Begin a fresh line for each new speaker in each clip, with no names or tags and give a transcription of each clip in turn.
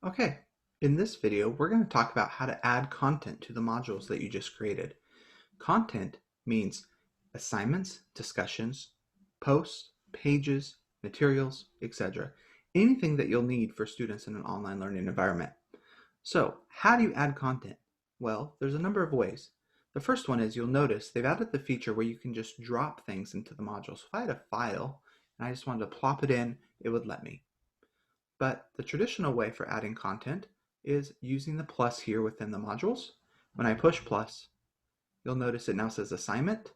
Okay, in this video, we're going to talk about how to add content to the modules that you just created. Content means assignments, discussions, posts, pages, materials, etc. Anything that you'll need for students in an online learning environment. So, how do you add content? Well, there's a number of ways. The first one is you'll notice they've added the feature where you can just drop things into the module. So if I had a file and I just wanted to plop it in, it would let me. But the traditional way for adding content is using the plus here within the modules. When I push plus, you'll notice it now says assignment,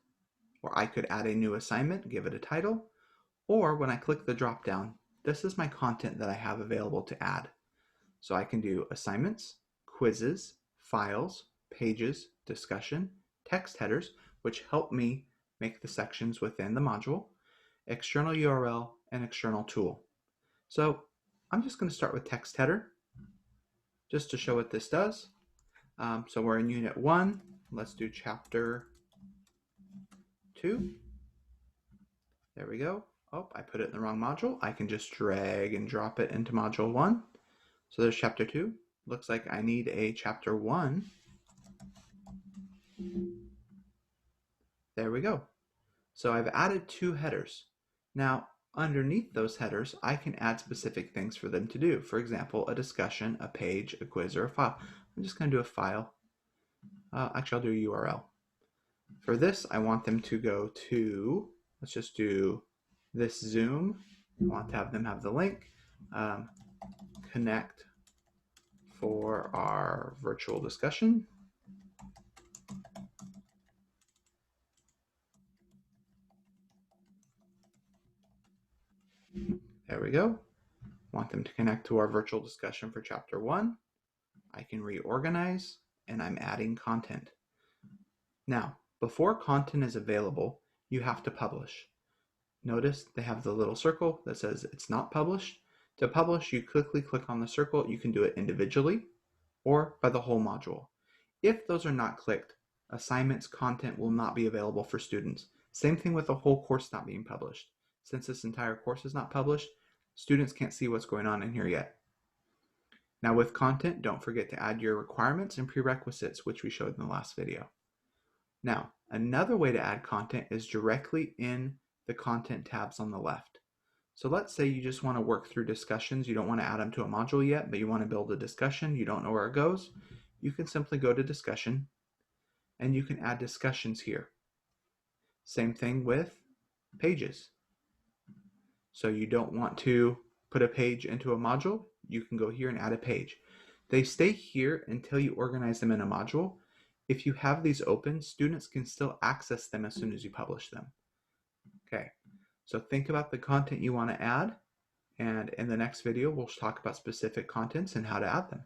or I could add a new assignment, give it a title, or when I click the drop down, this is my content that I have available to add. So I can do assignments, quizzes, files, pages, discussion, text headers, which help me make the sections within the module, external URL, and external tool. So I'm just going to start with text header just to show what this does. So we're in Unit 1. Let's do Chapter 2. There we go. Oh, I put it in the wrong module. I can just drag and drop it into Module 1. So there's Chapter 2. Looks like I need a Chapter 1. There we go. So I've added 2 headers. Now, underneath those headers, I can add specific things for them to do. For example, a discussion, a page, a quiz, or a file. I'm just going to do a file. Actually, I'll do a URL. For this, I want them to go to, let's just do this Zoom. I want to have them have the link, connect for our virtual discussion. There we go. Want them to connect to our virtual discussion for Chapter 1. I can reorganize, and I'm adding content. Now, before content is available, you have to publish. Notice they have the little circle that says it's not published. To publish, you quickly click on the circle. You can do it individually or by the whole module. If those are not clicked, assignments content will not be available for students. Same thing with the whole course not being published. Since this entire course is not published, students can't see what's going on in here yet. Now with content, don't forget to add your requirements and prerequisites, which we showed in the last video. Now, another way to add content is directly in the content tabs on the left. So let's say you just want to work through discussions. You don't want to add them to a module yet, but you want to build a discussion. You don't know where it goes. You can simply go to discussion and you can add discussions here. Same thing with pages. So you don't want to put a page into a module, you can go here and add a page. They stay here until you organize them in a module. If you have these open, students can still access them as soon as you publish them. Okay, so think about the content you want to add, and in the next video, we'll talk about specific contents and how to add them.